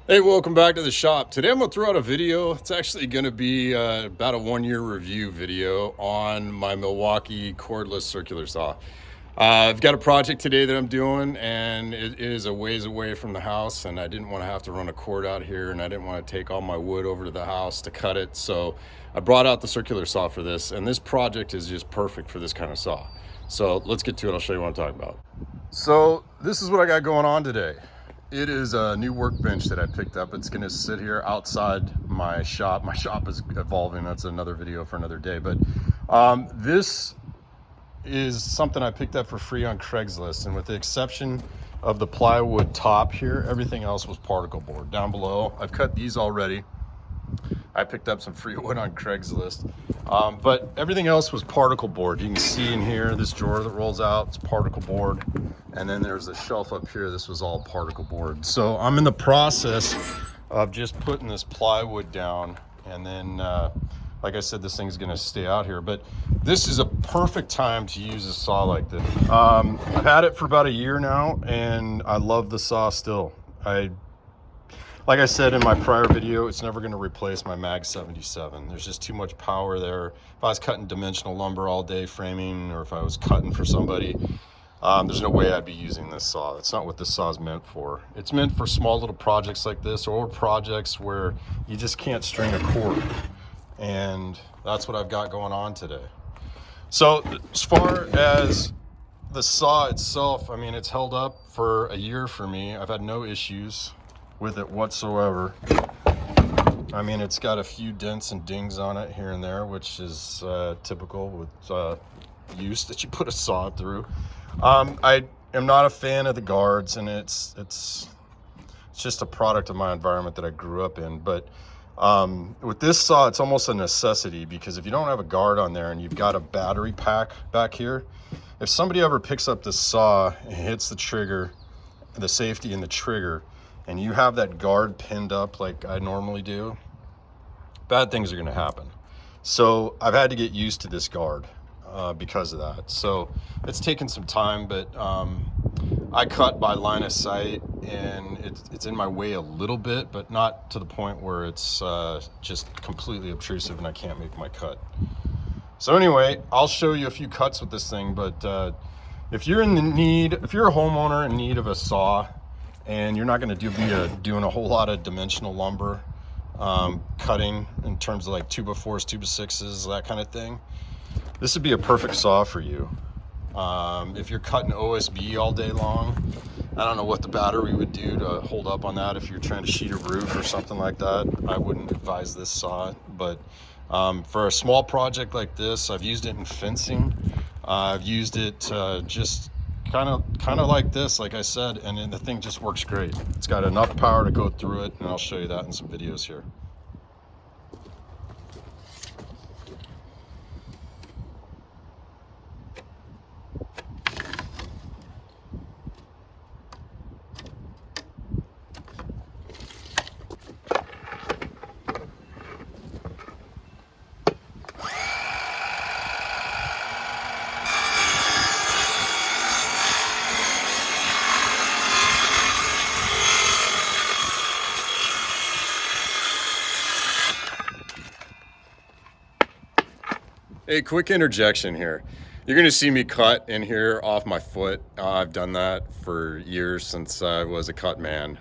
Hey, welcome back to the shop. Today I'm going to throw out a video. It's actually going to be about a 1-year review video on my Milwaukee cordless circular saw. I've got a project today that I'm doing, and it is a ways away from the house, and I didn't want to have to run a cord out here, and I didn't want to take all my wood over to the house to cut it. So I brought out the circular saw for this, and this project is just perfect for this kind of saw. So let's get to it. I'll show you what I'm talking about. So this is what I got going on today. It is a new workbench that I picked up. It's gonna sit here outside my shop. My shop is evolving. That's another video for another day. But this is something I picked up for free on Craigslist. And with the exception of the plywood top here, everything else was particle board. Down below, I've cut these already. I picked up some free wood on Craigslist. But everything else was particle board. You can see in here, this drawer that rolls out, it's particle board. And then there's a shelf up here. This was all particle board. So I'm in the process of just putting this plywood down. And then, like I said, this thing's gonna stay out here. But this is a perfect time to use a saw like this. I've had it for about a year now, and I love the saw still. Like I said in my prior video, it's never gonna replace my Mag 77. There's just too much power there. If I was cutting dimensional lumber all day framing, or if I was cutting for somebody, there's no way I'd be using this saw. That's not what this saw is meant for. It's meant for small little projects like this, or projects where you just can't string a cord. And that's what I've got going on today. So as far as the saw itself, I mean, it's held up for a year for me. I've had no issues with it whatsoever. I mean, it's got a few dents and dings on it here and there, which is typical with use that you put a saw through. I am not a fan of the guards, and it's just a product of my environment that I grew up in. But with this saw, it's almost a necessity, because if you don't have a guard on there and you've got a battery pack back here, if somebody ever picks up this saw and hits the trigger, the safety in the trigger, and you have that guard pinned up like I normally do, bad things are going to happen. So I've had to get used to this guard because of that. So it's taken some time, but I cut by line of sight, and it's in my way a little bit, but not to the point where it's just completely obtrusive and I can't make my cut. So anyway, I'll show you a few cuts with this thing. But if you're a homeowner in need of a saw, and you're not going to be doing a whole lot of dimensional lumber cutting in terms of like 2x4s, 2x6s, that kind of thing, this would be a perfect saw for you. If you're cutting OSB all day long, I don't know what the battery would do to hold up on that. If you're trying to sheet a roof or something like that, I wouldn't advise this saw. But for a small project like this, I've used it in fencing. I've used it just kind of like this, like I said, and then the thing just works great. It's got enough power to go through it, and I'll show you that in some videos here. Hey, quick interjection here. You're gonna see me cut in here off my foot. I've done that for years, since I was a cut man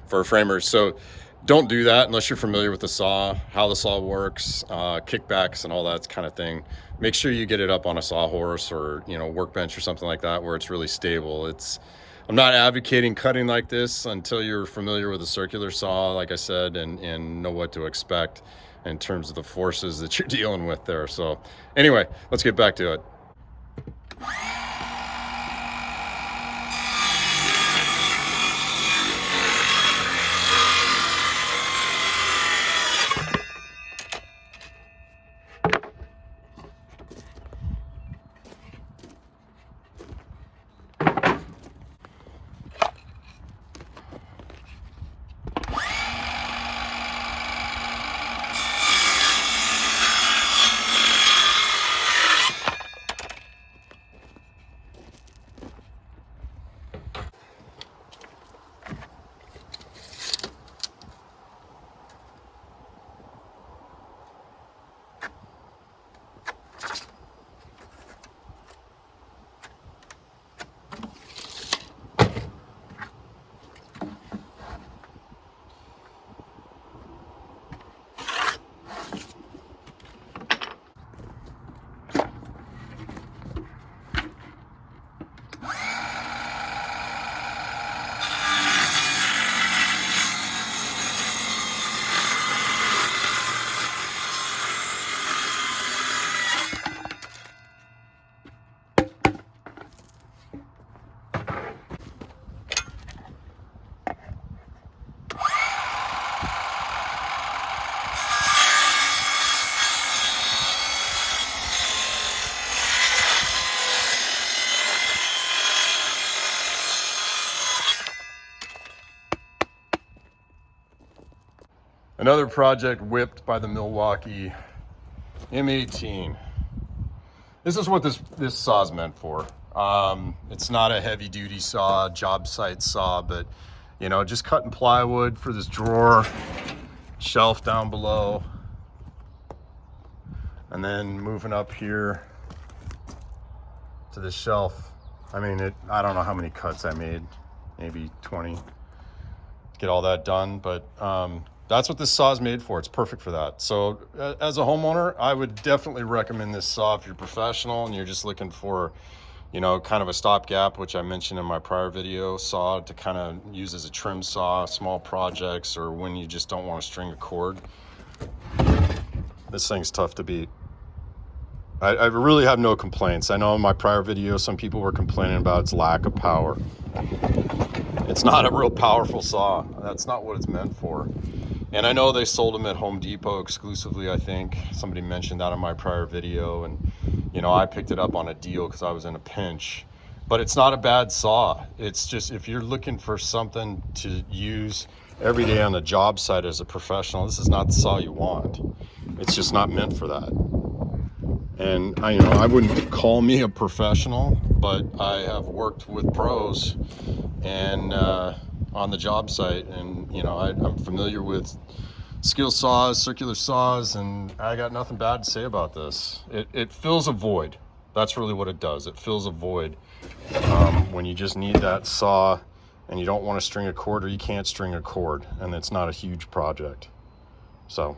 for framers. So don't do that unless you're familiar with the saw, how the saw works, kickbacks and all that kind of thing. Make sure you get it up on a sawhorse or, workbench or something like that, where it's really stable. I'm not advocating cutting like this until you're familiar with a circular saw, like I said, and know what to expect in terms of the forces that you're dealing with there. So anyway, let's get back to it. Another project whipped by the Milwaukee M18. This is what this saw is meant for. It's not a heavy duty saw, job site saw, but you know, just cutting plywood for this drawer, shelf down below, and then moving up here to the shelf. I mean, I don't know how many cuts I made, maybe 20 to get all that done, but that's what this saw is made for. It's perfect for that. So as a homeowner, I would definitely recommend this saw if you're professional and you're just looking for, you know, kind of a stopgap, which I mentioned in my prior video, saw to kind of use as a trim saw, small projects, or when you just don't want to string a cord. This thing's tough to beat. I really have no complaints. I know in my prior video, some people were complaining about its lack of power. It's not a real powerful saw. That's not what it's meant for. And I know they sold them at Home Depot exclusively, I think. Somebody mentioned that in my prior video. And, you know, I picked it up on a deal because I was in a pinch. But it's not a bad saw. It's just, if you're looking for something to use every day on the job site as a professional, this is not the saw you want. It's just not meant for that. And you know, I wouldn't call me a professional, but I have worked with pros and on the job site, and you know, I'm familiar with skill saws, circular saws, and I got nothing bad to say about this. It fills a void. That's really what it does. It fills a void when you just need that saw and you don't want to string a cord, or you can't string a cord, and it's not a huge project. So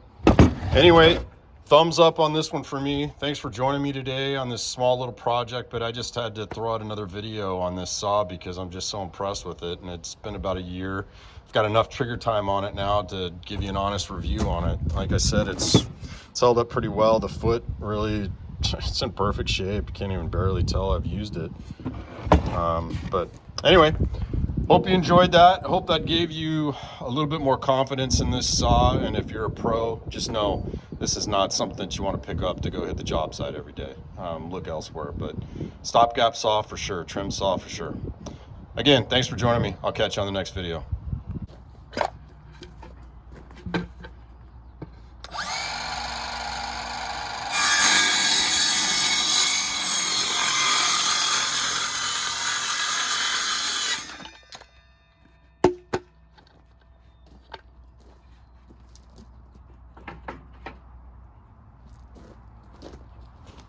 anyway, thumbs up on this one for me. Thanks for joining me today on this small little project, but I just had to throw out another video on this saw because I'm just so impressed with it, and it's been about a year. I've got enough trigger time on it now to give you an honest review on it. Like I said, it's held up pretty well. The foot really, it's in perfect shape. You can't even barely tell I've used it. But anyway, hope you enjoyed that. I hope that gave you a little bit more confidence in this saw. And if you're a pro, just know this is not something that you want to pick up to go hit the job site every day. Look elsewhere, but stopgap saw for sure, trim saw for sure. Again, thanks for joining me. I'll catch you on the next video.